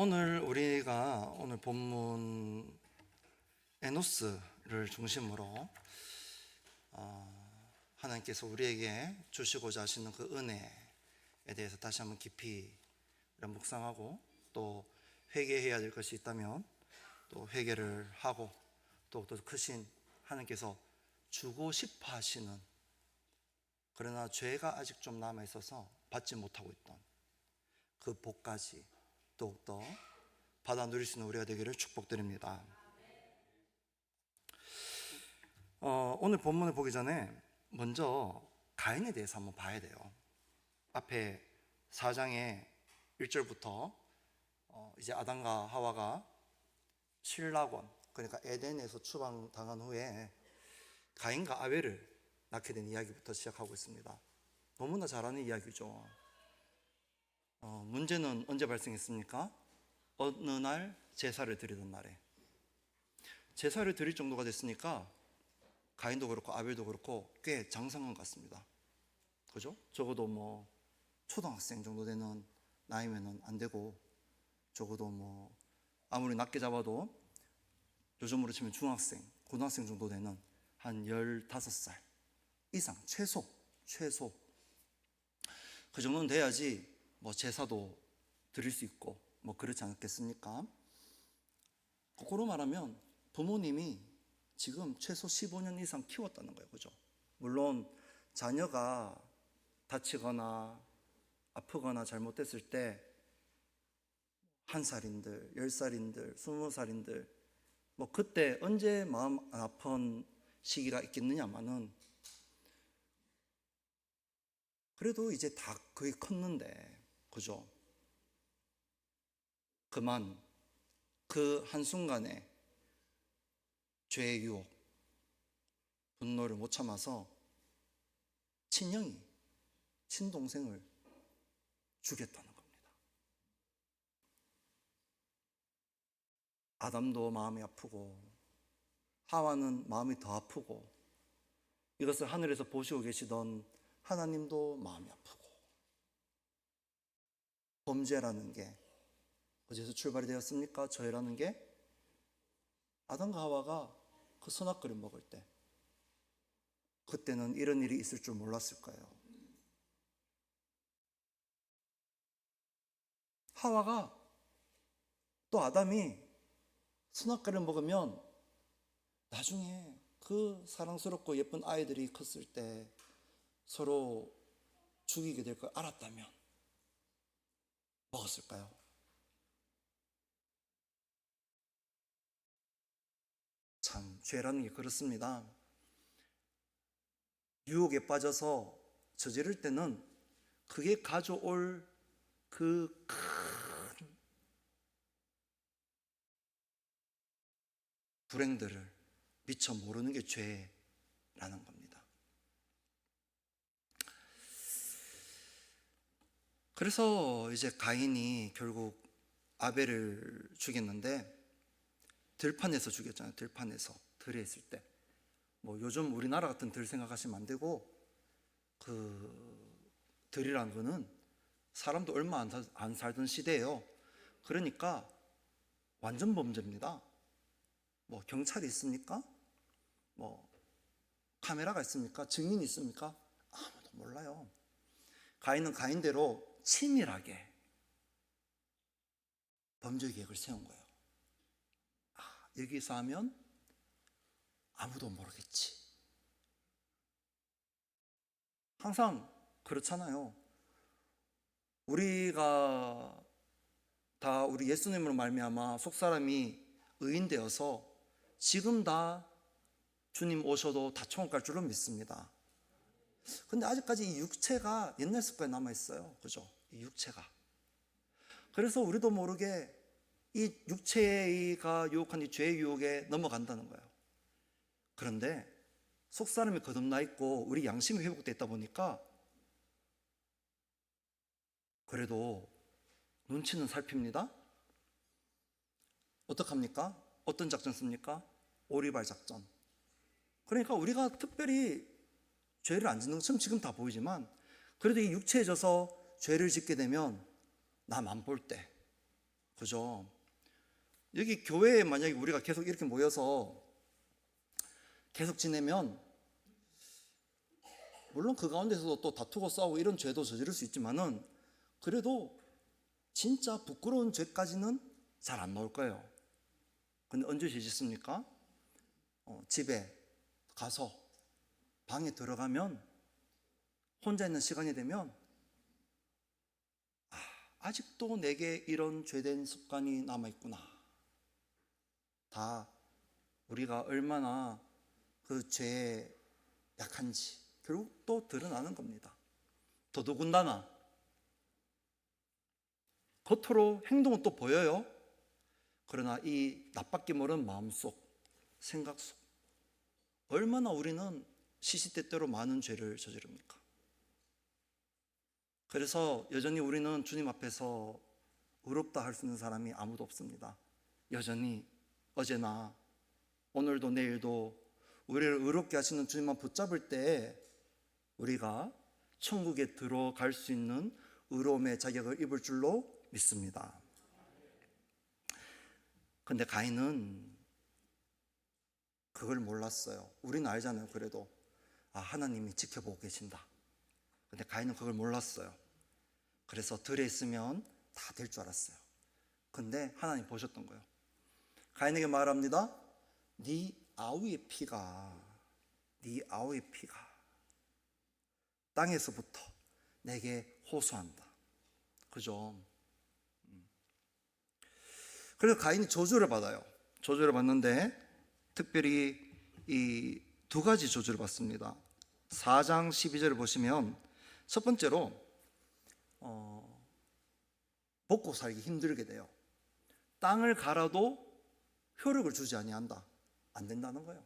오늘 우리가 오늘 본문 에노스를 중심으로 하나님께서 우리에게 주시고자 하시는 그 은혜에 대해서 다시 한번 깊이 묵상하고, 또 회개해야 될 것이 있다면 또 회개를 하고, 또 크신 하나님께서 주고 싶어 하시는, 그러나 죄가 아직 좀 남아 있어서 받지 못하고 있던 그 복까지 더욱더 받아 누릴 수 있는 우리가 되기를 축복드립니다. 오늘 본문을 보기 전에 먼저 가인에 대해서 한번 봐야 돼요. 앞에 4장의 1절부터 이제 아담과 하와가 신락원, 그러니까 에덴에서 추방당한 후에 가인과 아벨을 낳게 된 이야기부터 시작하고 있습니다. 너무나 잘 아는 이야기죠. 문제는 언제 발생했습니까? 어느 날 제사를 드리던 날에. 제사를 드릴 정도가 됐으니까 가인도 그렇고 아벨도 그렇고 꽤 장성한 것 같습니다. 그죠? 적어도 초등학생 정도 되는 나이면은 안 되고, 적어도 아무리 낮게 잡아도 요즘으로 치면 중학생, 고등학생 정도 되는 한 15살 이상, 최소 그 정도는 돼야지 제사도 드릴 수 있고 그렇지 않겠습니까? 거꾸로 말하면 부모님이 지금 최소 15년 이상 키웠다는 거예요. 그죠? 물론 자녀가 다치거나 아프거나 잘못됐을 때 1살인들, 10살인들, 20살인들 그때 언제 마음 아픈 시기가 있겠느냐마는, 그래도 이제 다 거의 컸는데, 그죠? 그만 그 한순간에 죄의 유혹, 분노를 못 참아서 친형이 친동생을 죽였다는 겁니다. 아담도 마음이 아프고 하와는 마음이 더 아프고, 이것을 하늘에서 보시고 계시던 하나님도 마음이 아프고, 범죄라는 게 어디서 출발이 되었습니까? 죄라는 게 아담과 하와가 그 선악과를 먹을 때, 그때는 이런 일이 있을 줄 몰랐을 거예요. 하와가 또 아담이 선악과를 먹으면 나중에 그 사랑스럽고 예쁜 아이들이 컸을 때 서로 죽이게 될 걸 알았다면 먹었을까요? 참, 죄라는 게 그렇습니다. 유혹에 빠져서 저지를 때는 그게 가져올 그 큰 불행들을 미처 모르는 게 죄라는 겁니다. 그래서 이제 가인이 결국 아벨을 죽였는데, 들판에서 죽였잖아요. 들판에서, 들에 있을 때. 요즘 우리나라 같은 들 생각하시면 안 되고, 그 들이란 거는 사람도 얼마 안 살던 시대예요. 그러니까 완전 범죄입니다. 경찰이 있습니까? 카메라가 있습니까? 증인이 있습니까? 아무도 몰라요. 가인은 가인대로 치밀하게 범죄 계획을 세운 거예요. 여기서 하면 아무도 모르겠지. 항상 그렇잖아요. 우리가 다 우리 예수님으로 말미암아 속사람이 의인되어서 지금 다 주님 오셔도 다 천국 갈 줄로 믿습니다. 근데 아직까지 이 육체가 옛날 습관에 남아있어요. 그죠? 이 육체가. 그래서 우리도 모르게 이 육체가 유혹한 이 죄의 유혹에 넘어간다는 거예요. 그런데 속사람이 거듭나 있고 우리 양심이 회복됐다 보니까 그래도 눈치는 살핍니다. 어떡합니까? 어떤 작전 씁니까? 오리발 작전. 그러니까 우리가 특별히 죄를 안 짓는 것처럼 지금 다 보이지만, 그래도 이 육체에 져서 죄를 짓게 되면 남 안 볼 때 그죠? 여기 교회에 만약에 우리가 계속 이렇게 모여서 계속 지내면, 물론 그 가운데서도 또 다투고 싸우고 이런 죄도 저지를 수 있지만은, 그래도 진짜 부끄러운 죄까지는 잘 안 나올 거예요. 근데 언제 죄 짓습니까? 집에 가서 방에 들어가면 혼자 있는 시간이 되면, 아직도 내게 이런 죄된 습관이 남아있구나. 다 우리가 얼마나 그 죄에 약한지 결국 또 드러나는 겁니다. 더더군다나 겉으로 행동은 또 보여요. 그러나 이 낯밖에 모르는 마음속, 생각 속, 얼마나 우리는 시시때때로 많은 죄를 저지릅니까? 그래서 여전히 우리는 주님 앞에서 의롭다 할 수 있는 사람이 아무도 없습니다. 여전히 어제나 오늘도 내일도 우리를 의롭게 하시는 주님만 붙잡을 때 우리가 천국에 들어갈 수 있는 의로움의 자격을 입을 줄로 믿습니다. 근데 가인은 그걸 몰랐어요. 우리는 알잖아요. 그래도 하나님이 지켜보고 계신다. 근데 가인은 그걸 몰랐어요. 그래서 들에 있으면 다 될 줄 알았어요. 근데 하나님 보셨던 거예요. 가인에게 말합니다. 네 아우의 피가 땅에서부터 내게 호소한다. 그죠? 그래서 가인이 저주를 받아요. 저주를 받는데 특별히 이 두 가지 저주를 받습니다. 4장 12절을 보시면 첫 번째로 먹고 살기 힘들게 돼요. 땅을 갈아도 효력을 주지 아니한다. 안 된다는 거예요.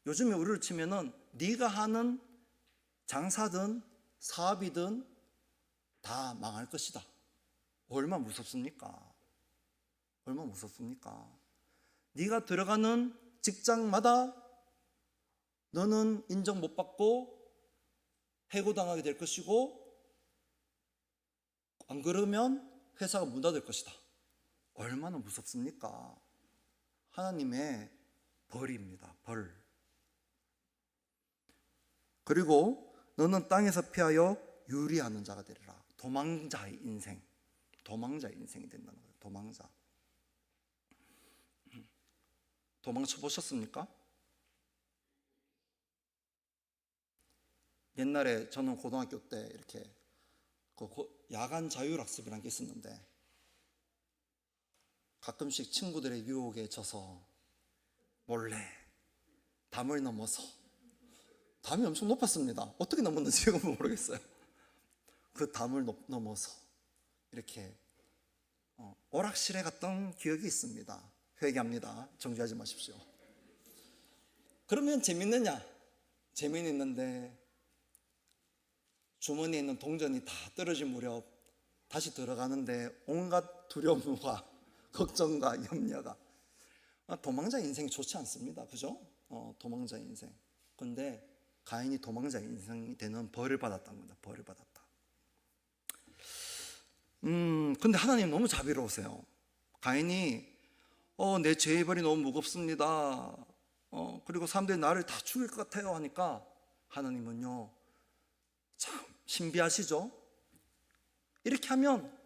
요즘에 우리를 치면은 네가 하는 장사든 사업이든 다 망할 것이다. 얼마나 무섭습니까? 얼마나 무섭습니까? 네가 들어가는 직장마다 너는 인정 못 받고 해고당하게 될 것이고, 안 그러면 회사가 문 닫을 것이다. 얼마나 무섭습니까? 하나님의 벌입니다. 벌. 그리고 너는 땅에서 피하여 유리하는 자가 되리라. 도망자의 인생이 된다는 거예요. 도망쳐 보셨습니까? 옛날에 저는 고등학교 때 이렇게 야간 자율학습이라는 게 있었는데, 가끔씩 친구들의 유혹에 져서 몰래 담을 넘어서, 담이 엄청 높았습니다. 어떻게 넘었는지 지금은 모르겠어요. 그 담을 넘어서 이렇게 오락실에 갔던 기억이 있습니다. 회개합니다. 정죄하지 마십시오. 그러면 재밌느냐? 재미있는데 주머니에 있는 동전이 다 떨어진 무렵 다시 들어가는데 온갖 두려움과 걱정과 염려가, 도망자 인생이 좋지 않습니다. 그죠? 도망자 인생. 근데 가인이 도망자 인생이 되는 벌을 받았다는 겁니다. 벌을 받았다. 근데 하나님 너무 자비로우세요. 가인이 내 죄의 벌이 너무 무겁습니다. 그리고 사람들이 나를 다 죽일 것 같아요 하니까 하나님은요, 참 신비하시죠? 이렇게 하면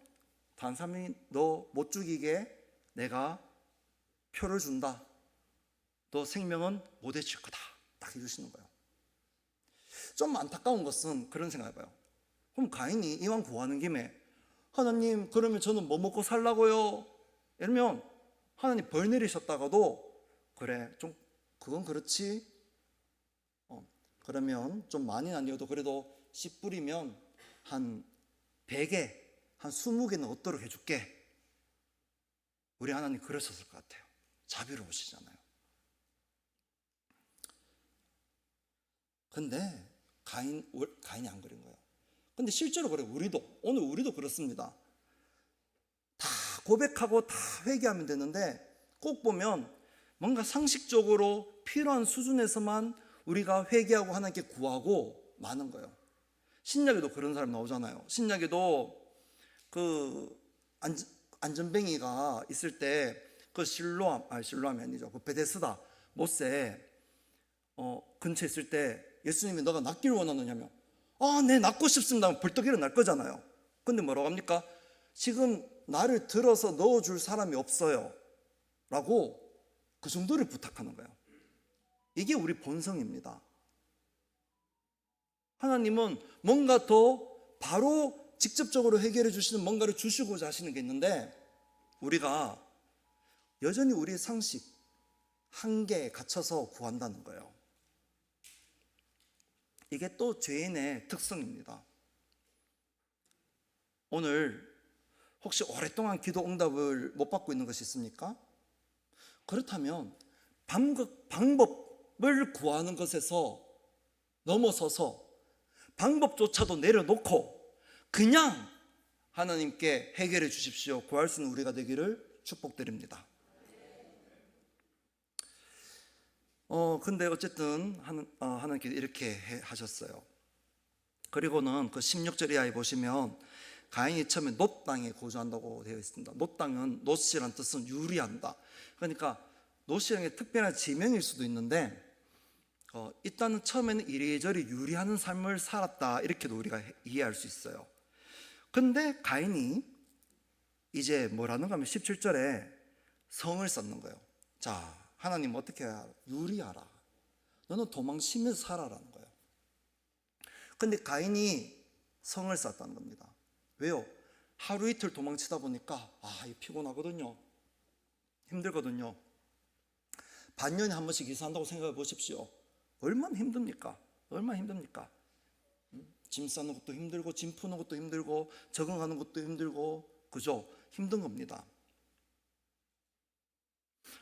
다른 사람이 너 못 죽이게 내가 표를 준다. 너 생명은 못 해칠 거다. 딱 해주시는 거예요. 좀 안타까운 것은 그런 생각해봐요. 그럼 가인이 이왕 구하는 김에 하나님, 그러면 저는 뭐 먹고 살라고요? 이러면 하나님 벌 내리셨다가도 그래, 좀 그건 그렇지. 그러면 좀 많이는 아니어도 그래도 씨 뿌리면 한 100개, 한 20개는 얻도록 해줄게. 우리 하나님 그러셨을 것 같아요. 자비로우시잖아요. 근데 가인이 안 그런 거예요. 근데 실제로 그래요. 오늘 우리도 그렇습니다. 다 고백하고 다 회개하면 되는데 꼭 보면 뭔가 상식적으로 필요한 수준에서만 우리가 회개하고 하나님께 구하고 마는 거예요. 신약에도 그런 사람 나오잖아요. 신약에도 안전뱅이가 있을 때 그 실로암이 아니죠. 그 베데스다 못새 근처에 있을 때 예수님이 너가 낫기를 원하느냐며, 네, 낫고 싶습니다 하면 벌떡 일어날 거잖아요. 근데 뭐라고 합니까? 지금 나를 들어서 넣어줄 사람이 없어요 라고 그 정도를 부탁하는 거예요. 이게 우리 본성입니다. 하나님은 뭔가 더 바로 직접적으로 해결해 주시는 뭔가를 주시고자 하시는 게 있는데, 우리가 여전히 우리의 상식, 한계에 갇혀서 구한다는 거예요. 이게 또 죄인의 특성입니다. 오늘 혹시 오랫동안 기도 응답을 못 받고 있는 것이 있습니까? 그렇다면 방법을 구하는 것에서 넘어서서 방법조차도 내려놓고 그냥 하나님께 해결해 주십시오 구할 수 있는 우리가 되기를 축복드립니다. 근데 어쨌든 하나님께서 이렇게 하셨어요. 그리고는 그 16절 이하에 보시면 가인이 처음에 놋 땅에 거주한다고 되어 있습니다. 놋 땅은 놋이란 뜻은 유리한다. 그러니까 놋이라는 게 특별한 지명일 수도 있는데 일단은 처음에는 이리저리 유리하는 삶을 살았다, 이렇게도 우리가 이해할 수 있어요. 근데 가인이 이제 뭐라는가 하면 17절에 성을 쌓는 거예요. 자, 하나님 어떻게 해야 유리하라, 너는 도망치면서 살아라는 거예요. 근데 가인이 성을 쌓았다는 겁니다. 왜요? 하루 이틀 도망치다 보니까 피곤하거든요. 힘들거든요. 반년에 한 번씩 이사한다고 생각해 보십시오. 얼마나 힘듭니까? 얼마나 힘듭니까? 짐 싸는 것도 힘들고, 짐 푸는 것도 힘들고, 적응하는 것도 힘들고, 그죠? 힘든 겁니다.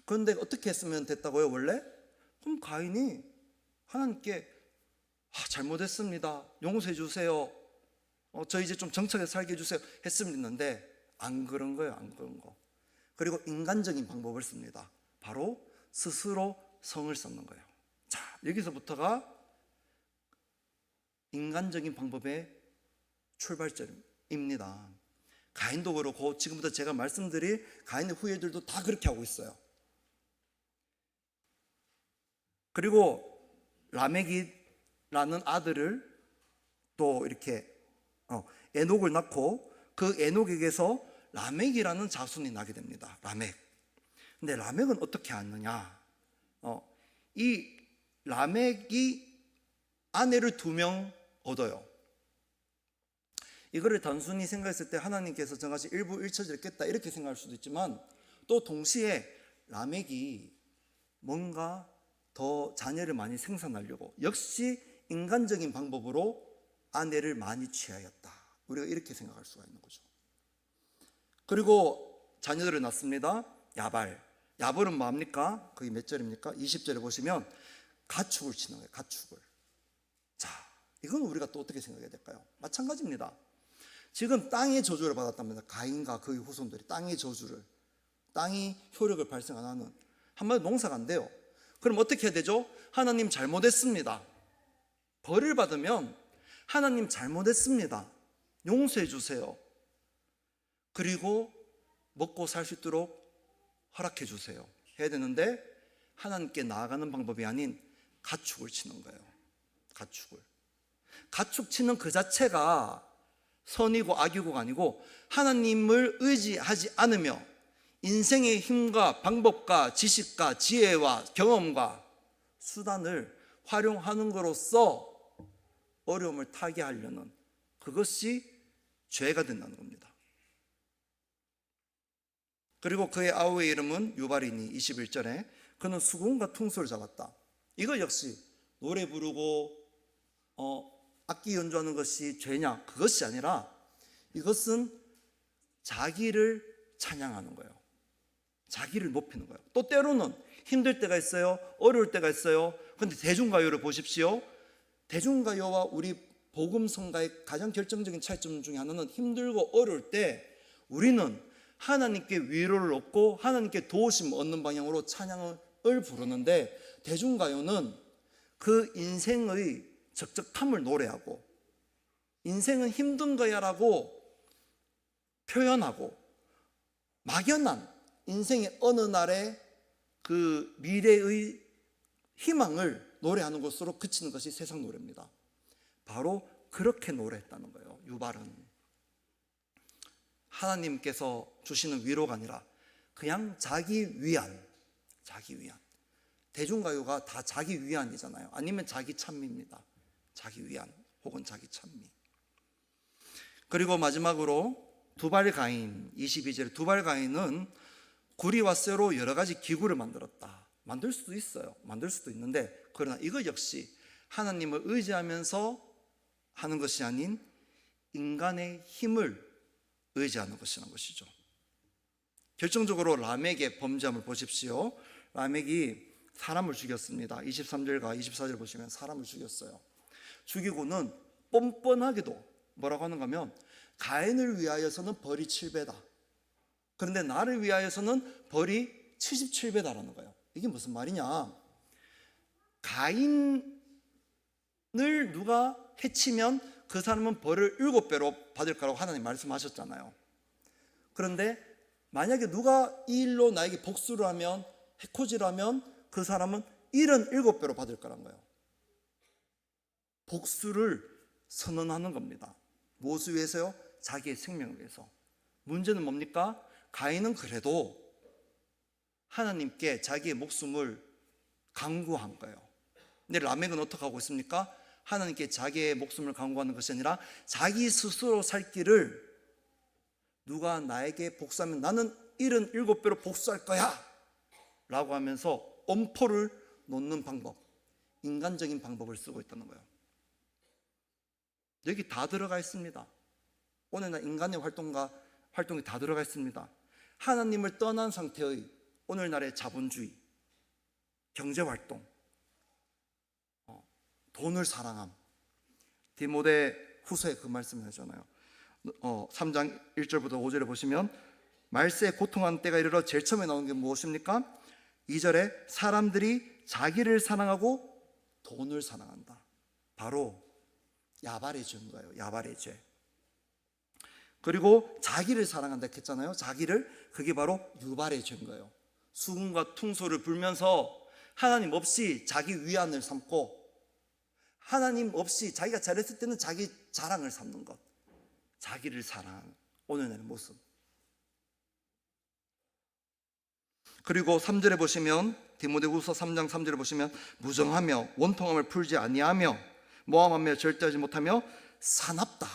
그런데 어떻게 했으면 됐다고요, 원래? 그럼 가인이 하나님께 잘못했습니다, 용서해 주세요, 저 이제 좀 정착해서 살게 해주세요 했으면 됐는데 안 그런 거예요. 안 그런 거. 그리고 인간적인 방법을 씁니다. 바로 스스로 성을 쌓는 거예요. 자, 여기서부터가 인간적인 방법의 출발점입니다. 가인도 그렇고 지금부터 제가 말씀드릴 가인의 후예들도 다 그렇게 하고 있어요. 그리고 라멕이라는 아들을 또 이렇게 에녹을 낳고 그 에녹에게서 라멕이라는 자손이 나게 됩니다. 라멕. 근데 라멕은 어떻게 하느냐? 이 라멕이 아내를 2명 얻어요. 이거를 단순히 생각했을 때 하나님께서 정하신 일부 일처리를 깼다 이렇게 생각할 수도 있지만, 또 동시에 라멕이 뭔가 더 자녀를 많이 생산하려고 역시 인간적인 방법으로 아내를 많이 취하였다, 우리가 이렇게 생각할 수가 있는 거죠. 그리고 자녀들을 낳습니다. 야발은 뭡니까? 그게 몇 절입니까? 20절에 보시면 가축을 치는 거예요. 가축을. 자, 이건 우리가 또 어떻게 생각해야 될까요? 마찬가지입니다. 지금 땅의 저주를 받았답니다. 가인과 그의 후손들이 땅의 저주를, 땅이 효력을 발생 안 하는, 한마디로 농사가 안 돼요. 그럼 어떻게 해야 되죠? 하나님 잘못했습니다, 벌을 받으면 하나님 잘못했습니다, 용서해 주세요, 그리고 먹고 살 수 있도록 허락해 주세요 해야 되는데, 하나님께 나아가는 방법이 아닌 가축을 치는 거예요. 가축 치는 그 자체가 선이고 악이고가 아니고, 하나님을 의지하지 않으며 인생의 힘과 방법과 지식과 지혜와 경험과 수단을 활용하는 것으로써 어려움을 타개하려는, 그것이 죄가 된다는 겁니다. 그리고 그의 아우의 이름은 유발이니 21절에 그는 수금과 퉁소를 잡았다. 이거 역시 노래 부르고 악기 연주하는 것이 죄냐? 그것이 아니라 이것은 자기를 찬양하는 거예요. 자기를 높이는 거예요. 또 때로는 힘들 때가 있어요. 어려울 때가 있어요. 그런데 대중가요를 보십시오. 대중가요와 우리 복음성가의 가장 결정적인 차이점 중에 하나는, 힘들고 어려울 때 우리는 하나님께 위로를 얻고 하나님께 도우심을 얻는 방향으로 찬양을 부르는데, 대중가요는 그 인생의 적적함을 노래하고 인생은 힘든 거야 라고 표현하고 막연한 인생의 어느 날의 그 미래의 희망을 노래하는 것으로 그치는 것이 세상 노래입니다. 바로 그렇게 노래했다는 거예요. 유발은 하나님께서 주시는 위로가 아니라 그냥 자기 위안. 대중가요가 다 자기 위안이잖아요. 아니면 자기 찬미입니다. 자기 위안 혹은 자기 찬미. 그리고 마지막으로 두발가인 22절, 두발가인은 구리와 쇠로 여러 가지 기구를 만들었다. 만들 수도 있어요. 만들 수도 있는데, 그러나 이거 역시 하나님을 의지하면서 하는 것이 아닌 인간의 힘을 의지하는 것이라는 것이죠. 결정적으로 라멕의 범죄함을 보십시오. 라멕이 사람을 죽였습니다. 23절과 24절 보시면 사람을 죽였어요. 죽이고는 뻔뻔하게도 뭐라고 하는가 하면 가인을 위하여서는 벌이 7배다. 그런데 나를 위하여서는 벌이 77배다라는 거예요. 이게 무슨 말이냐? 가인을 누가 해치면 그 사람은 벌을 7배로 받을 거라고 하나님 말씀하셨잖아요. 그런데 만약에 누가 이 일로 나에게 복수를 하면, 해코지를 하면 그 사람은 77배로 받을 거란 거예요. 복수를 선언하는 겁니다. 무엇을 위해서요? 자기의 생명을 위해서. 문제는 뭡니까? 가인은 그래도 하나님께 자기의 목숨을 강구한 거예요. 근데 라멕은 어떻게 하고 있습니까? 하나님께 자기의 목숨을 강구하는 것이 아니라 자기 스스로 살 길을, 누가 나에게 복수하면 나는 77배로 복수할 거야 라고 하면서 엄포를 놓는 방법, 인간적인 방법을 쓰고 있다는 거예요. 여기 다 들어가 있습니다. 오늘날 인간의 활동이 다 들어가 있습니다. 하나님을 떠난 상태의 오늘날의 자본주의, 경제활동, 돈을 사랑함. 디모데 후서에 그 말씀을 하잖아요. 3장 1절부터 5절에 보시면 말세에 고통하는 때가 이르러 제일 처음에 나오는 게 무엇입니까? 2절에 사람들이 자기를 사랑하고 돈을 사랑한다. 바로 야발의 죄인 거예요. 야발의 죄. 그리고 자기를 사랑한다 했잖아요. 자기를, 그게 바로 유발의 죄인 거예요. 수금과 퉁소를 불면서 하나님 없이 자기 위안을 삼고, 하나님 없이 자기가 잘했을 때는 자기 자랑을 삼는 것, 자기를 사랑하는 오늘날의 모습. 그리고 3절에 보시면, 디모데후서 3장 3절에 보시면 무정하며 원통함을 풀지 아니하며 모함하며 절대하지 못하며 사납다.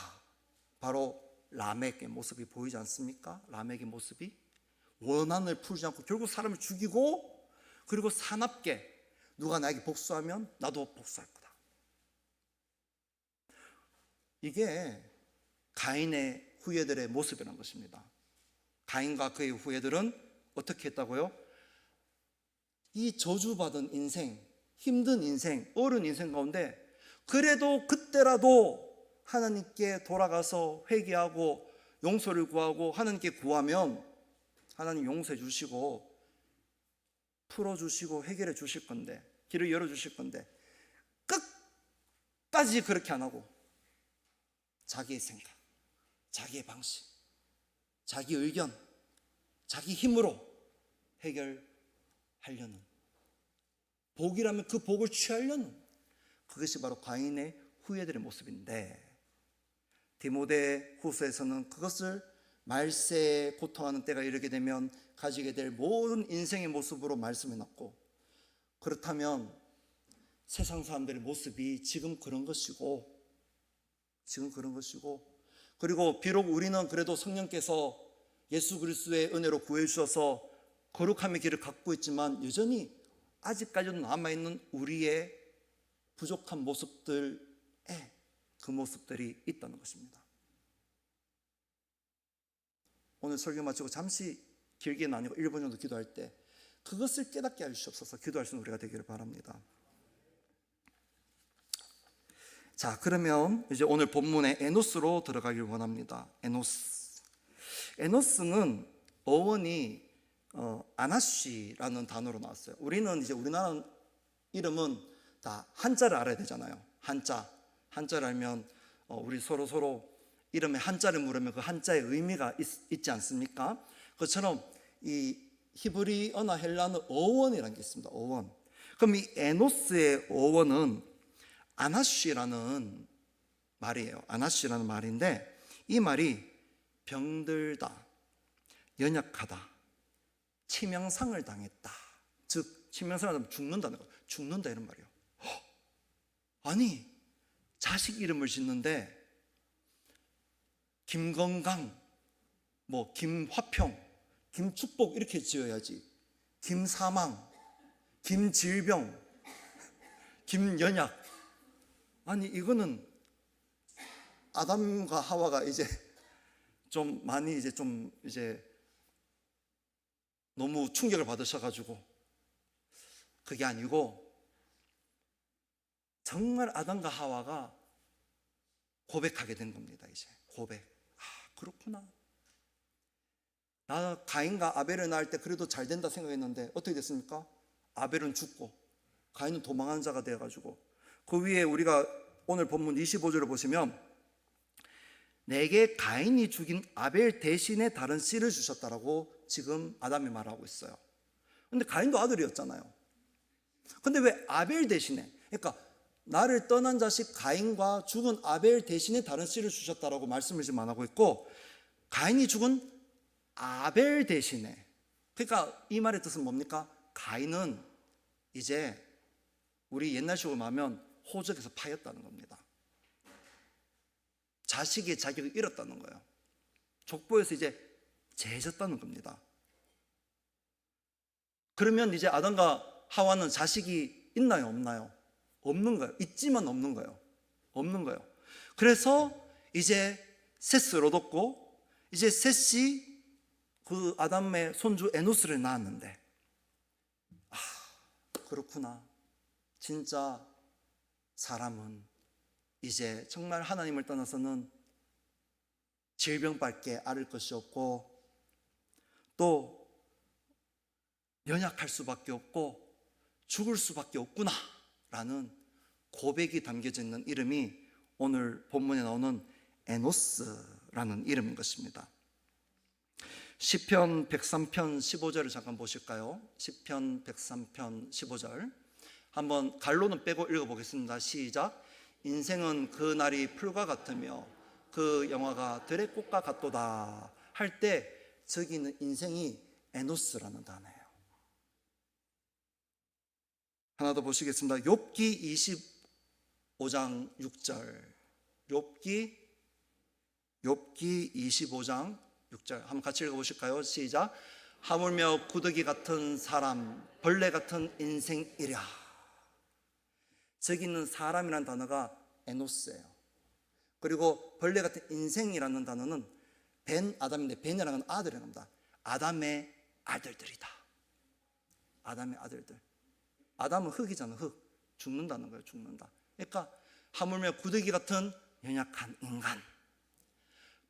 바로 라멕의 모습이 보이지 않습니까? 라멕의 모습이 원한을 풀지 않고 결국 사람을 죽이고, 그리고 사납게 누가 나에게 복수하면 나도 복수할 거다. 이게 가인의 후예들의 모습이라는 것입니다. 가인과 그의 후예들은 어떻게 했다고요? 이 저주받은 인생, 힘든 인생, 어려운 인생 가운데 그래도 그때라도 하나님께 돌아가서 회개하고 용서를 구하고 하나님께 구하면 하나님 용서해 주시고 풀어주시고 해결해 주실 건데, 길을 열어주실 건데, 끝까지 그렇게 안 하고 자기의 생각, 자기의 방식, 자기 의견, 자기 힘으로 해결하려는, 복이라면 그 복을 취하려는, 그것이 바로 가인의 후예들의 모습인데, 디모데 후서에서는 그것을 말세에 고통하는 때가 이르게 되면 가지게 될 모든 인생의 모습으로 말씀해놨고, 그렇다면 세상 사람들의 모습이 지금 그런 것이고, 그리고 비록 우리는 그래도 성령께서 예수 그리스도의 은혜로 구해주셔서 거룩함의 길을 갖고 있지만 여전히 아직까지도 남아있는 우리의 부족한 모습들에 그 모습들이 있다는 것입니다. 오늘 설교 마치고 잠시 길게는 아니고 1분 정도 기도할 때 그것을 깨닫게 해 주시옵소서. 기도할 수 있는 우리가 되기를 바랍니다. 자, 그러면 이제 오늘 본문의 에노스로 들어가길 원합니다. 에노스는 어원이 아나쉬라는 단어로 나왔어요. 우리는 이제 우리나라 이름은 다 한자를 알아야 되잖아요. 한자를 알면 우리 서로 이름에 한자를 물으면 그 한자의 의미가 있지 않습니까? 그것처럼 이 히브리어나 헬라어 어원이라는 게 있습니다. 어원. 그럼 이 에노스의 어원은 아나쉬라는 말이에요. 아나쉬라는 말인데 이 말이 병들다, 연약하다, 치명상을 당했다. 즉 치명상을 당하면 죽는다는 거. 죽는다 이런 말이에요. 아니 자식 이름을 짓는데 김건강, 뭐 김화평, 김축복 이렇게 지어야지. 김사망, 김질병, 김연약. 아니 이거는 아담과 하와가 이제 좀 많이 이제 너무 충격을 받으셔가지고 그게 아니고 정말 아담과 하와가 고백하게 된 겁니다. 이제 고백. 아 그렇구나. 나 가인과 아벨을 낳을 때 그래도 잘 된다 생각했는데 어떻게 됐습니까? 아벨은 죽고 가인은 도망한 자가 되어가지고 그 위에 우리가 오늘 본문 25절을 보시면 내게 가인이 죽인 아벨 대신에 다른 씨를 주셨다라고 지금 아담이 말하고 있어요. 근데 가인도 아들이었잖아요. 근데 왜 아벨 대신에, 그러니까 나를 떠난 자식 가인과 죽은 아벨 대신에 다른 씨를 주셨다라고 말씀을 지금 안 하고 있고 가인이 죽은 아벨 대신에, 그러니까 이 말의 뜻은 뭡니까? 가인은 이제 우리 옛날식으로 말하면 호적에서 파였다는 겁니다. 자식의 자격을 잃었다는 거예요. 족보에서 이제 제해졌다는 겁니다. 그러면 이제 아담과 하와는 자식이 있나요, 없나요? 없는 거예요. 있지만 없는 거예요. 없는 거예요. 그래서 이제 셋을 얻었고 이제 셋이 그 아담의 손주 에노스를 낳았는데 아 그렇구나. 진짜 사람은 이제 정말 하나님을 떠나서는 질병밖에 앓을 것이 없고 또 연약할 수밖에 없고 죽을 수밖에 없구나 라는 고백이 담겨져 있는 이름이 오늘 본문에 나오는 에노스라는 이름인 것입니다. 시편 103편 15절을 잠깐 보실까요? 시편 103편 15절 한번 갈로는 빼고 읽어보겠습니다. 시작. 인생은 그 날이 풀과 같으며 그 영화가 들의 꽃과 같도다 할 때 저기는 인생이 에노스라는 단어예요. 하나 더 보시겠습니다. 욥기 25장 6절 욥기 25장 6절 한번 같이 읽어보실까요? 시작. 하물며 구더기 같은 사람 벌레 같은 인생이랴. 저기 있는 사람이라는 단어가 에노스예요. 그리고 벌레 같은 인생이라는 단어는 벤 아담인데 벤이라는 건 아들이라는 겁니다. 아담의 아들들이다. 아담의 아들들. 아담은 흙이잖아. 흙. 죽는다는 거예요. 죽는다. 그러니까 하물며 구더기 같은 연약한 인간,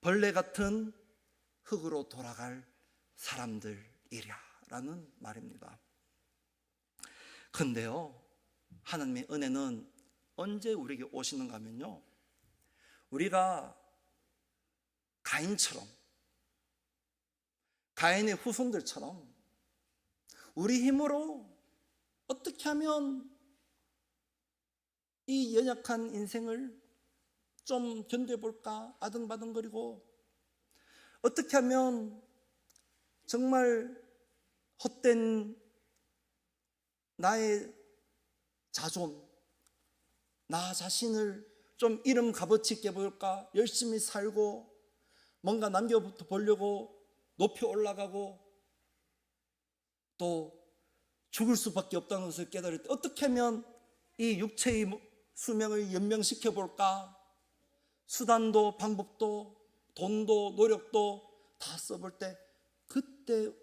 벌레 같은 흙으로 돌아갈 사람들이랴 라는 말입니다. 근데요 하나님의 은혜는 언제 우리에게 오시는가 하면요 우리가 가인처럼 가인의 후손들처럼 우리 힘으로 어떻게 하면 이 연약한 인생을 좀 견뎌볼까 아등바등거리고 어떻게 하면 정말 헛된 나의 자존, 나 자신을 좀 이름 값어치 있게 볼까 열심히 살고 뭔가 남겨보려고 높이 올라가고 또 죽을 수밖에 없다는 것을 깨달을 때 어떻게 하면 이 육체의 수명을 연명시켜 볼까 수단도 방법도 돈도 노력도 다 써볼 때 그때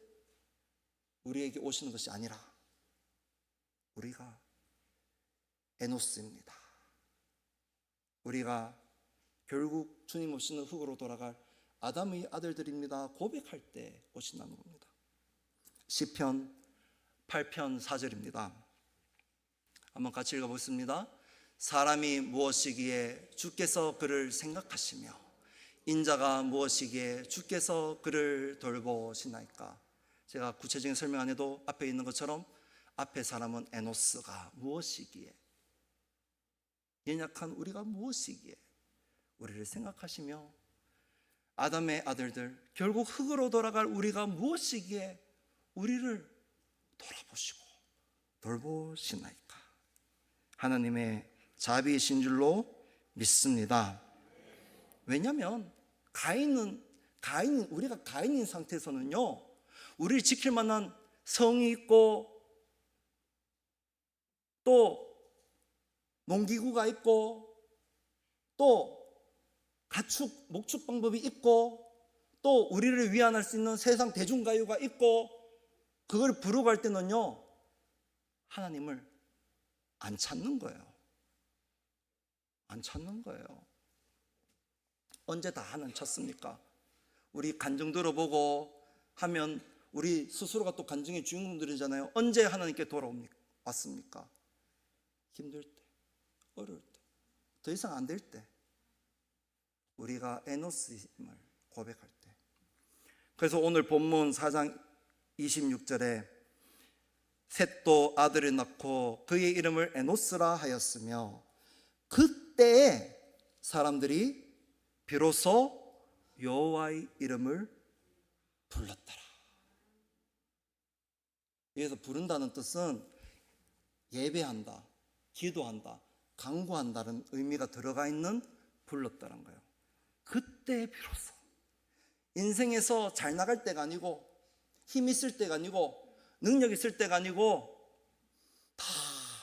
우리에게 오시는 것이 아니라 우리가 에노스입니다. 우리가 결국 주님 오시는 흙으로 돌아갈 아담의 아들들입니다. 고백할 때 오신다는 겁니다. 시편 8편 4절입니다. 한번 같이 읽어보겠습니다. 사람이 무엇이기에 주께서 그를 생각하시며 인자가 무엇이기에 주께서 그를 돌보시나이까. 제가 구체적인 설명 안 해도 앞에 있는 것처럼 앞에 사람은 에노스가 무엇이기에, 연약한 우리가 무엇이기에 우리를 생각하시며, 아담의 아들들 결국 흙으로 돌아갈 우리가 무엇이기에 우리를 돌아보시고 돌보시나이까. 하나님의 자비이신 줄로 믿습니다. 왜냐하면 우리가 가인인 상태에서는요, 우리를 지킬 만한 성이 있고 또 농기구가 있고 또 가축, 목축 방법이 있고 또 우리를 위안할 수 있는 세상 대중가요가 있고, 그걸 부르고 할 때는요 하나님을 안 찾는 거예요. 안 찾는 거예요. 언제 다 하나님 찾습니까? 우리 간증 들어보고 하면 우리 스스로가 또 간증의 주인공들이잖아요. 언제 하나님께 돌아왔습니까? 힘들 때, 어려울 때, 더 이상 안 될 때, 우리가 에노스임을 고백할 때. 그래서 오늘 본문 4장 26절에 셋도 아들을 낳고 그의 이름을 에노스라 하였으며 그때에 사람들이 비로소 여호와의 이름을 불렀더라. 여기서 부른다는 뜻은 예배한다, 기도한다, 간구한다는 의미가 들어가 있는 불렀다는 거예요. 그때 비로소. 인생에서 잘 나갈 때가 아니고, 힘 있을 때가 아니고, 능력 있을 때가 아니고, 다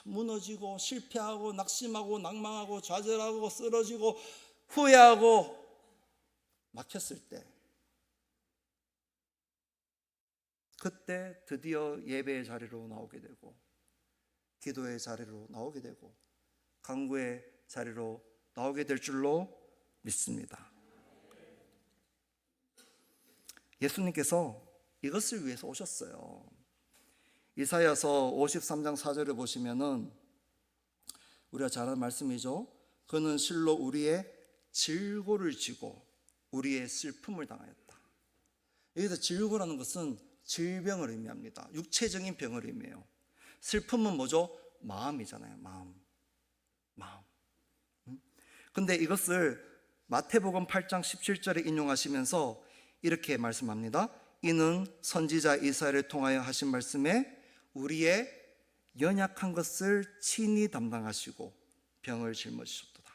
무너지고 실패하고 낙심하고 낭망하고 좌절하고 쓰러지고 후회하고 막혔을 때, 그때 드디어 예배의 자리로 나오게 되고, 기도의 자리로 나오게 되고, 간구의 자리로 나오게 될 줄로 믿습니다. 예수님께서 이것을 위해서 오셨어요. 이사야서 53장 4절을 보시면은 우리가 잘 아는 말씀이죠. 그는 실로 우리의 질고를 지고 우리의 슬픔을 당하였다. 여기서 질고라는 것은 질병을 의미합니다. 육체적인 병을 의미해요. 슬픔은 뭐죠? 마음이잖아요. 마음. 근데 이것을 마태복음 8장 17절에 인용하시면서 이렇게 말씀합니다. 이는 선지자 이사야를 통하여 하신 말씀에 우리의 연약한 것을 친히 담당하시고 병을 짊어지셨도다.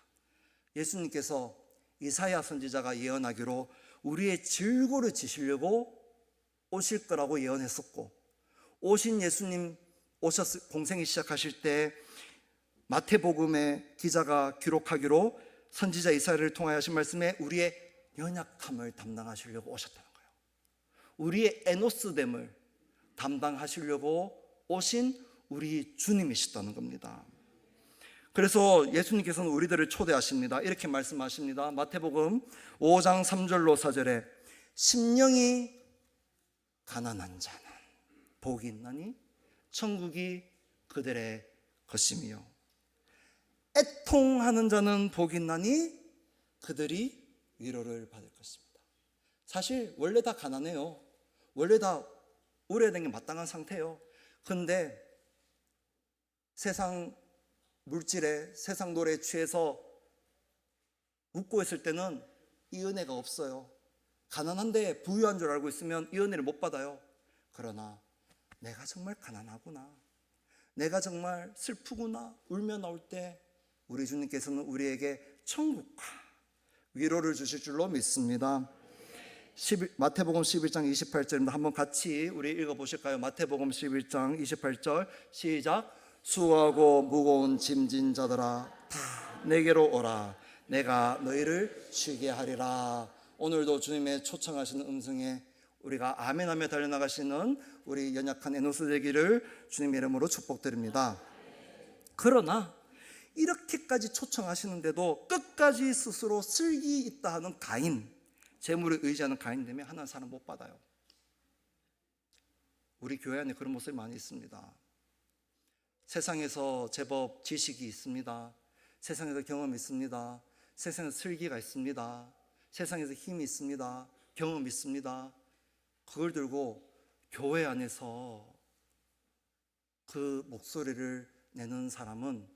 예수님께서 이사야 선지자가 예언하기로 우리의 질고를 지시려고 오실 거라고 예언했었고, 오신 예수님 공생이 시작하실 때 마태복음의 기자가 기록하기로 선지자 이사야를 통하여 하신 말씀에 우리의 연약함을 담당하시려고 오셨다는 거예요. 우리의 에노스됨을 담당하시려고 오신 우리 주님이시다는 겁니다. 그래서 예수님께서는 우리들을 초대하십니다. 이렇게 말씀하십니다. 마태복음 5장 3절로 4절에 심령이 가난한 자는 복이 있나니 천국이 그들의 것이며 애통하는 자는 복이 있나니 그들이 위로를 받을 것입니다. 사실 원래 다 가난해요. 원래 다 우려된 게 마땅한 상태예요. 그런데 세상 물질에, 세상 노래에 취해서 웃고 있을 때는 이 은혜가 없어요. 가난한데 부유한 줄 알고 있으면 이 은혜를 못 받아요. 그러나 내가 정말 가난하구나, 내가 정말 슬프구나, 울며 나올 때 우리 주님께서는 우리에게 천국과 위로를 주실 줄로 믿습니다. 마태복음 11장 28절입니다. 한번 같이 우리 읽어보실까요? 마태복음 11장 28절 시작. 수고하고 무거운 짐진 자들아 다 내게로 오라. 내가 너희를 쉬게 하리라. 오늘도 주님의 초청하시는 음성에 우리가 아멘하며 달려나가시는 우리 연약한 에노스 되기를 주님의 이름으로 축복드립니다. 그러나 이렇게까지 초청하시는데도 끝까지 스스로 슬기 있다 하는 가인, 재물을 의지하는 가인 되면 하나님 사람 못 받아요. 우리 교회 안에 그런 모습이 많이 있습니다. 세상에서 제법 지식이 있습니다. 세상에서 경험이 있습니다. 세상에서 슬기가 있습니다. 세상에서 힘이 있습니다. 경험이 있습니다. 그걸 들고 교회 안에서 그 목소리를 내는 사람은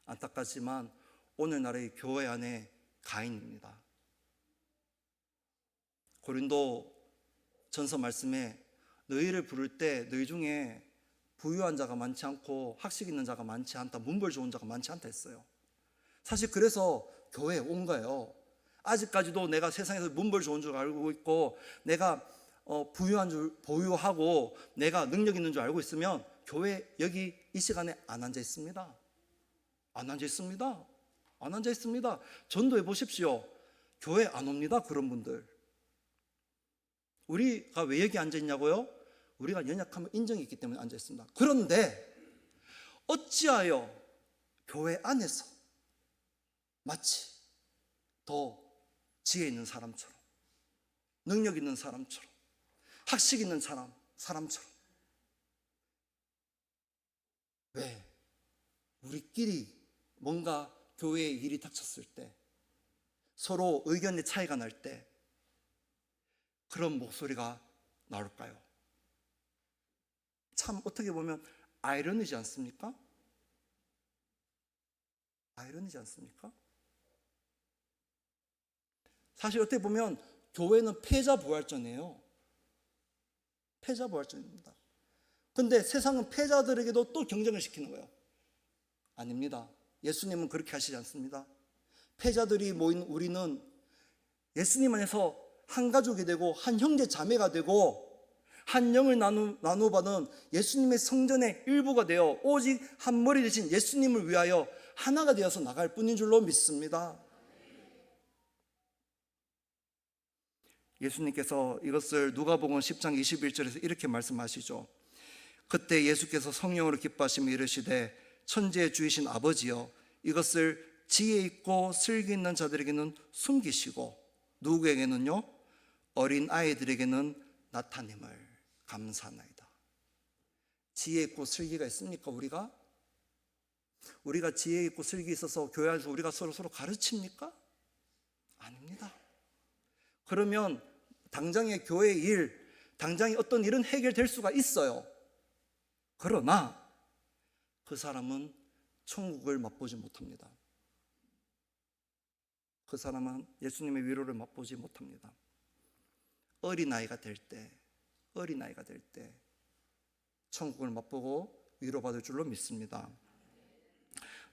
안타깝지만 오늘날의 교회 안에 가인입니다. 고린도 전서 말씀에 너희를 부를 때 너희 중에 부유한 자가 많지 않고 학식 있는 자가 많지 않다, 문벌 좋은 자가 많지 않다 했어요. 사실 그래서 교회에 온 거예요. 아직까지도 내가 세상에서 문벌 좋은 줄 알고 있고 내가 부유한 줄 보유하고 내가 능력 있는 줄 알고 있으면 교회 여기 이 시간에 안 앉아 있습니다. 안 앉아 있습니다. 안 앉아 있습니다. 전도해 보십시오. 교회 안 옵니다. 그런 분들. 우리가 왜 여기 앉아 있냐고요? 우리가 연약함을 인정이 있기 때문에 앉아 있습니다. 그런데 어찌하여 교회 안에서 마치 더 지혜 있는 사람처럼, 능력 있는 사람처럼, 학식 있는 사람처럼, 왜? 우리끼리 뭔가 교회에 일이 닥쳤을 때, 서로 의견의 차이가 날 때 그런 목소리가 나올까요? 참 어떻게 보면 아이러니지 않습니까? 아이러니지 않습니까? 사실 어떻게 보면 교회는 패자부활전이에요. 패자부활전입니다. 근데 세상은 패자들에게도 또 경쟁을 시키는 거예요. 아닙니다. 예수님은 그렇게 하시지 않습니다. 패자들이 모인 우리는 예수님 안에서 한 가족이 되고 한 형제 자매가 되고 한 영을 나누받은 예수님의 성전의 일부가 되어 오직 한 머리 되신 예수님을 위하여 하나가 되어서 나갈 뿐인 줄로 믿습니다. 예수님께서 이것을 누가복음 10장 21절에서 이렇게 말씀하시죠. 그때 예수께서 성령으로 기뻐하시며 이르시되 천지의 주이신 아버지여 이것을 지혜 있고 슬기 있는 자들에게는 숨기시고 누구에게는요? 어린 아이들에게는 나타냄을 감사하나이다. 지혜 있고 슬기가 있습니까? 우리가 지혜 있고 슬기 있어서 교회 안에서 우리가 서로 가르칩니까? 아닙니다. 그러면 당장의 교회의 일, 당장의 어떤 일은 해결될 수가 있어요. 그러나 그 사람은 천국을 맛보지 못합니다. 그 사람은 예수님의 위로를 맛보지 못합니다. 어린아이가 될 때 천국을 맛보고 위로받을 줄로 믿습니다.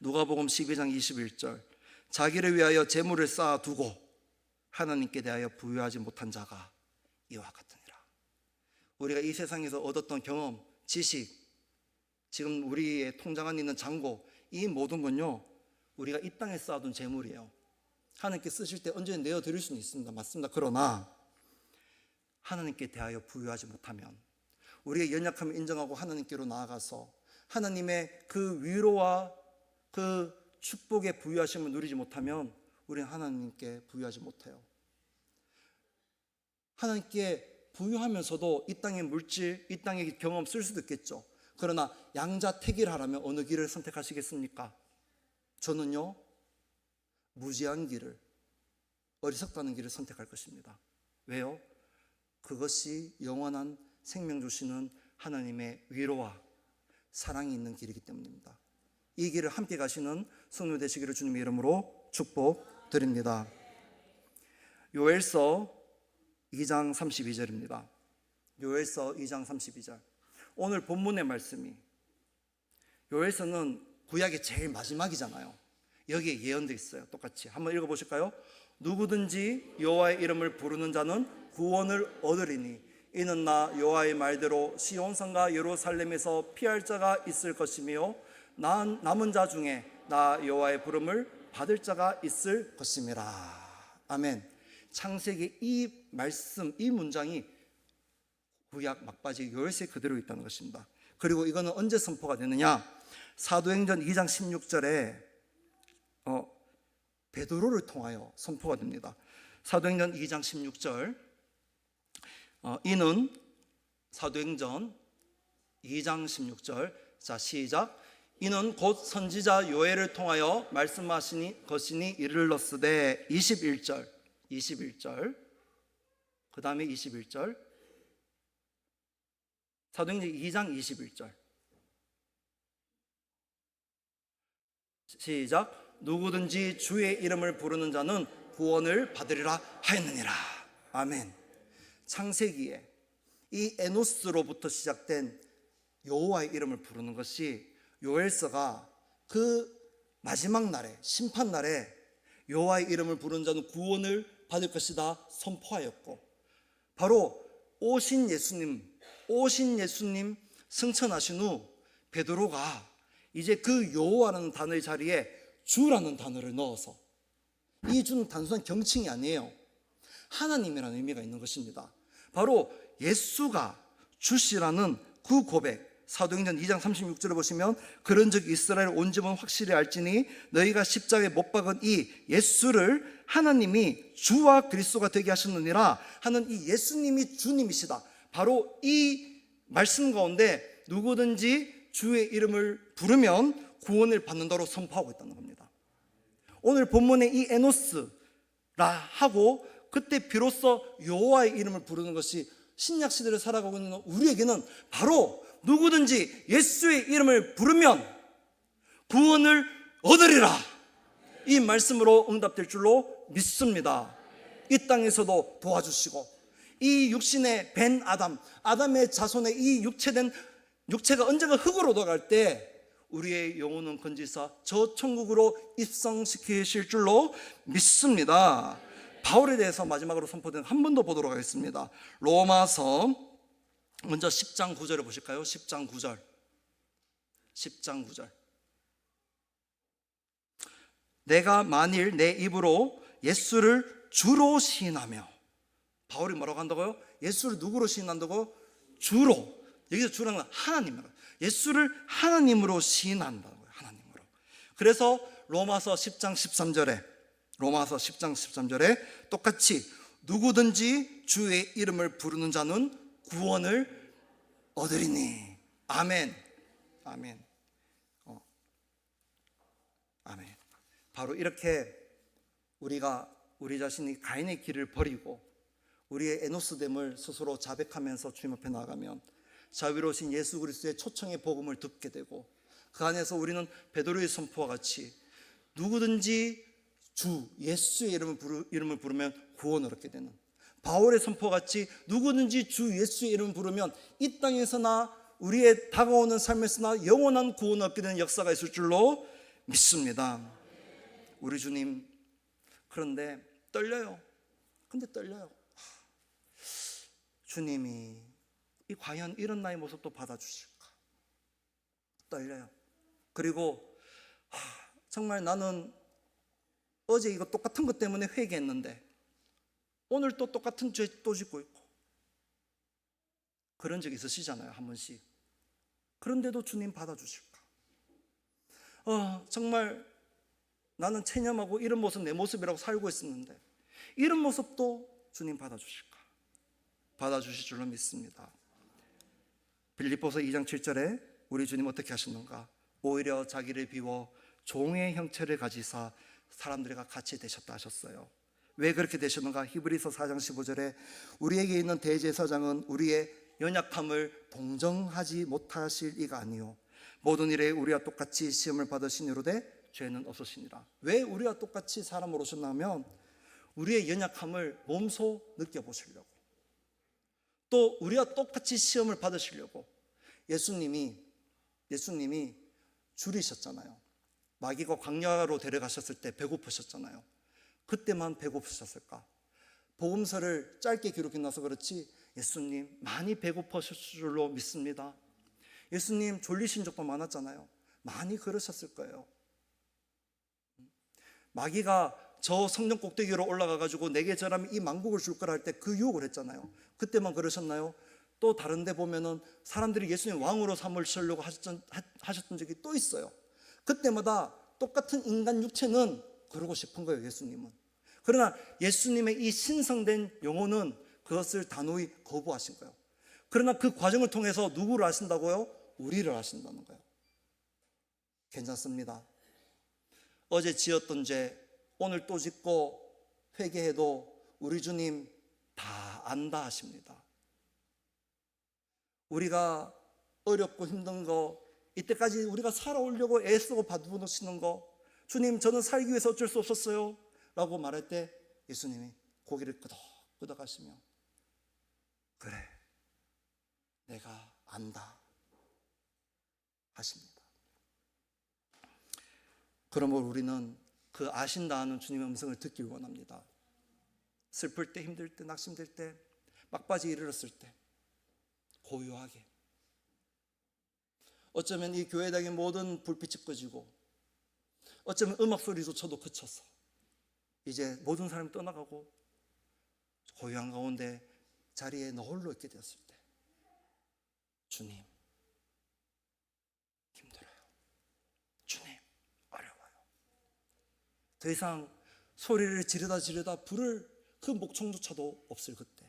누가복음 12장 21절 자기를 위하여 재물을 쌓아두고 하나님께 대하여 부유하지 못한 자가 이와 같으니라. 우리가 이 세상에서 얻었던 경험, 지식, 지금 우리의 통장 안에 있는 잔고, 이 모든 건요 우리가 이 땅에 쌓아둔 재물이에요. 하나님께 쓰실 때 언제든 내어드릴 수는 있습니다. 맞습니다. 그러나 하나님께 대하여 부유하지 못하면, 우리의 연약함을 인정하고 하나님께로 나아가서 하나님의 그 위로와 그 축복의 부유하심을 누리지 못하면 우리는 하나님께 부유하지 못해요. 하나님께 부유하면서도 이 땅의 물질, 이 땅의 경험 쓸 수도 있겠죠. 그러나 양자택일하라면 어느 길을 선택하시겠습니까? 저는요 무지한 길을, 어리석다는 길을 선택할 것입니다. 왜요? 그것이 영원한 생명 주시는 하나님의 위로와 사랑이 있는 길이기 때문입니다. 이 길을 함께 가시는 성도 되시기를 주님의 이름으로 축복드립니다. 요엘서 2장 32절입니다. 요엘서 2장 32절. 오늘 본문의 말씀이, 요엘서는 구약의 제일 마지막이잖아요. 여기에 예언도 있어요. 똑같이 한번 읽어보실까요? 누구든지 여호와의 이름을 부르는 자는 구원을 얻으리니 이는 나 여호와의 말대로 시온산과 예루살렘에서 피할 자가 있을 것이며 남은 자 중에 나 여호와의 부름을 받을 자가 있을 것임이라. 아멘. 창세기 이 말씀, 이 문장이 구약 막바지 요엘서에 그대로 있다는 것입니다. 그리고 이거는 언제 선포가 되느냐? 사도행전 2장 16절에 베드로를 통하여 선포가 됩니다. 사도행전 2장 16절. 이는 사도행전 2장 16절. 자, 시작. 이는 곧 선지자 요엘을 통하여 말씀하시니 것이니 이르렀으되 21절. 21절, 그 다음에 21절, 사도행전 2장 21절. 시작. 누구든지 주의 이름을 부르는 자는 구원을 받으리라 하였느니라. 아멘. 창세기에 이 에노스로부터 시작된 여호와의 이름을 부르는 것이 요엘서가 그 마지막 날에, 심판 날에 여호와의 이름을 부르는 자는 구원을 받을 것이다 선포하였고, 바로 오신 예수님 승천하신 후 베드로가 이제 그 여호와라는 단어의 자리에 주라는 단어를 넣어서, 이 주는 단순한 경칭이 아니에요. 하나님이라는 의미가 있는 것입니다. 바로 예수가 주시라는 그 고백, 사도행전 2장 36절을 보시면 그런즉 이스라엘 온 집은 확실히 알지니 너희가 십자가에 못 박은 이 예수를 하나님이 주와 그리스도가 되게 하셨느니라 하는 이 예수님이 주님이시다. 바로 이 말씀 가운데 누구든지 주의 이름을 부르면 구원을 받는다로 선포하고 있다는 겁니다. 오늘 본문의 이 에노스라 하고 그때 비로소 여호와의 이름을 부르는 것이 신약 시대를 살아가고 있는 우리에게는 바로 누구든지 예수의 이름을 부르면 구원을 얻으리라, 이 말씀으로 응답될 줄로 믿습니다. 이 땅에서도 도와주시고, 이 육신의 벤 아담의 자손의 이 육체가 언젠가 흙으로 돌아갈 때 우리의 영혼은 건지사 저 천국으로 입성시키실 줄로 믿습니다. 바울에 대해서 마지막으로 선포된 한 번 더 보도록 하겠습니다. 로마서 먼저 10장 9절을 보실까요? 10장 9절. 내가 만일 내 입으로 예수를 주로 시인하며, 바울이 뭐라고 한다고요? 예수를 누구로 시인한다고? 주로. 여기서 주라는 건 하나님으로, 예수를 하나님으로 시인한다고요. 하나님으로. 그래서 로마서 10장 13절에 똑같이 누구든지 주의 이름을 부르는 자는 구원을 얻으리니. 아멘. 아멘. 아멘. 바로 이렇게 우리 자신이 가인의 길을 버리고 우리의 에노스됨을 스스로 자백하면서 주님 앞에 나아가면 자비로우신 예수 그리스도의 초청의 복음을 듣게 되고, 그 안에서 우리는 베드로의 선포와 같이 누구든지 주 예수의 이름을 부르면 구원을 얻게 되는, 바울의 선포같이 누구든지 주 예수의 이름을 부르면 이 땅에서나 우리의 다가오는 삶에서나 영원한 구원을 얻게 되는 역사가 있을 줄로 믿습니다. 우리 주님, 그런데 떨려요. 주님이 과연 이런 나의 모습도 받아주실까? 떨려요. 그리고 정말 나는 어제 이거 똑같은 것 때문에 회개했는데 오늘 또 똑같은 죄 또 짓고 있고, 그런 적 있으시잖아요, 한 번씩. 그런데도 주님 받아주실까? 정말 나는 체념하고 이런 모습 내 모습이라고 살고 있었는데 이런 모습도 주님 받아주실까? 받아주실 줄로 믿습니다. 빌립보서 2장 7절에 우리 주님 어떻게 하셨는가? 오히려 자기를 비워 종의 형체를 가지사 사람들과 같이 되셨다 하셨어요. 왜 그렇게 되셨는가? 히브리서 4장 15절에 우리에게 있는 대제사장은 우리의 연약함을 동정하지 못하실 이가 아니요 모든 일에 우리와 똑같이 시험을 받으시니로되 죄는 없으시니라. 왜 우리와 똑같이 사람으로 오셨나 하면 우리의 연약함을 몸소 느껴보시려고, 또 우리와 똑같이 시험을 받으시려고. 예수님이 줄이셨잖아요. 마귀가 광야로 데려가셨을 때 배고프셨잖아요. 그때만 배고프셨을까? 복음서를 짧게 기록해 놔서 그렇지 예수님 많이 배고프셨을 줄로 믿습니다. 예수님 졸리신 적도 많았잖아요. 많이 그러셨을 거예요. 마귀가 저 성전 꼭대기로 올라가 가지고 내게 절하면 이 만국을 줄 거라 할 때 그 유혹을 했잖아요. 그때만 그러셨나요? 또 다른 데 보면은 사람들이 예수님 왕으로 삼으시려고 하셨던 적이 또 있어요. 그때마다 똑같은 인간 육체는 그러고 싶은 거예요, 예수님은. 그러나 예수님의 이 신성된 영혼은 그것을 단호히 거부하신 거예요. 그러나 그 과정을 통해서 누구를 아신다고요? 우리를 아신다는 거예요. 괜찮습니다. 어제 지었던 죄 오늘 또 짓고 회개해도 우리 주님 다 안다 하십니다. 우리가 어렵고 힘든 거, 이때까지 우리가 살아오려고 애쓰고 바두시는 거, 주님 저는 살기 위해서 어쩔 수 없었어요 라고 말할 때 예수님이 고개를 끄덕끄덕 하시며 그래 내가 안다 하십니다. 그러므로 우리는 그 아신다 하는 주님의 음성을 듣길 원합니다. 슬플 때, 힘들 때, 낙심될 때, 막바지에 이르렀을 때 고요하게, 어쩌면 이 교회당의 모든 불빛이 꺼지고 어쩌면 음악 소리조차도 그쳐서 이제 모든 사람이 떠나가고 고요한 가운데 자리에 너 홀로 있게 되었을 때 주님 힘들어요, 주님 어려워요, 더 이상 소리를 지르다 부를 그 목청조차도 없을 그때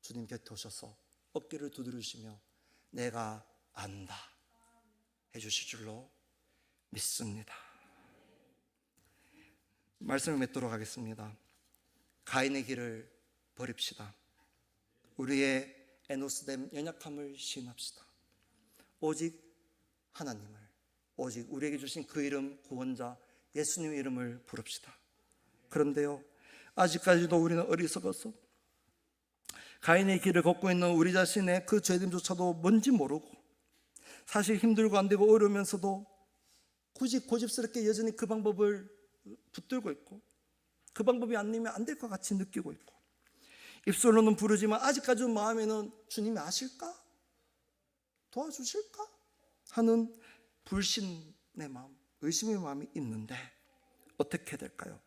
주님 곁에 오셔서 어깨를 두드리시며 내가 안다 해주실 줄로 믿습니다. 말씀을 맺도록 하겠습니다. 가인의 길을 버립시다. 우리의 에노스됨 연약함을 시인합시다. 오직 하나님을, 오직 우리에게 주신 그 이름 구원자 예수님의 이름을 부릅시다. 그런데요, 아직까지도 우리는 어리석어서 가인의 길을 걷고 있는 우리 자신의 그 죄됨조차도 뭔지 모르고 사실 힘들고 안 되고 어려우면서도 굳이 고집스럽게 여전히 그 방법을 붙들고 있고 그 방법이 아니면 안 될 것 같이 느끼고 있고 입술로는 부르지만 아직까지 마음에는 주님이 아실까? 도와주실까? 하는 불신의 마음, 의심의 마음이 있는데 어떻게 될까요?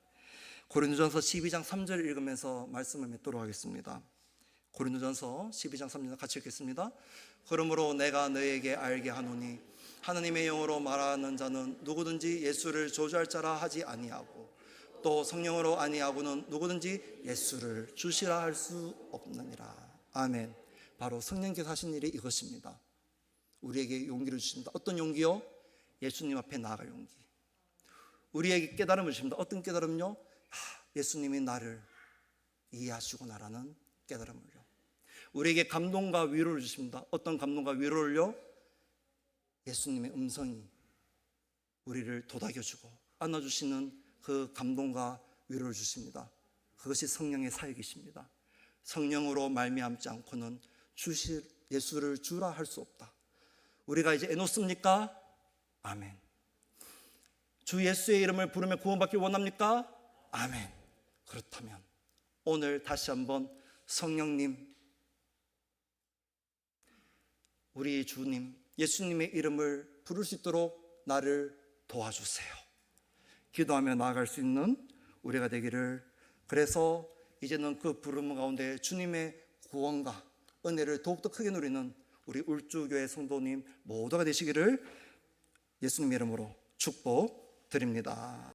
고린도전서 12장 3절을 읽으면서 말씀을 맺도록 하겠습니다. 고린도전서 12장 3절 같이 읽겠습니다. 그러므로 내가 너에게 알게 하노니 하나님의 영으로 말하는 자는 누구든지 예수를 저주할 자라 하지 아니하고 또 성령으로 아니하고는 누구든지 예수를 주시라 할 수 없느니라. 아멘. 바로 성령께서 하신 일이 이것입니다. 우리에게 용기를 주십니다. 어떤 용기요? 예수님 앞에 나아갈 용기. 우리에게 깨달음을 주십니다. 어떤 깨달음요? 예수님이 나를 이해하시구나라는 깨달음을요. 우리에게 감동과 위로를 주십니다. 어떤 감동과 위로를요? 예수님의 음성이 우리를 도닥여주고 안아주시는 그 감동과 위로를 주십니다. 그것이 성령의 사역이십니다. 성령으로 말미암지 않고는 주실 예수를 주라 할 수 없다. 우리가 이제 에노스입니까? 아멘. 주 예수의 이름을 부르며 구원받길 원합니까? 아멘. 그렇다면 오늘 다시 한번 성령님, 우리 주님 예수님의 이름을 부를 수 있도록 나를 도와주세요. 기도하며 나아갈 수 있는 우리가 되기를. 그래서 이제는 그 부름 가운데 주님의 구원과 은혜를 더욱더 크게 누리는 우리 울주교회 성도님 모두가 되시기를 예수님의 이름으로 축복드립니다.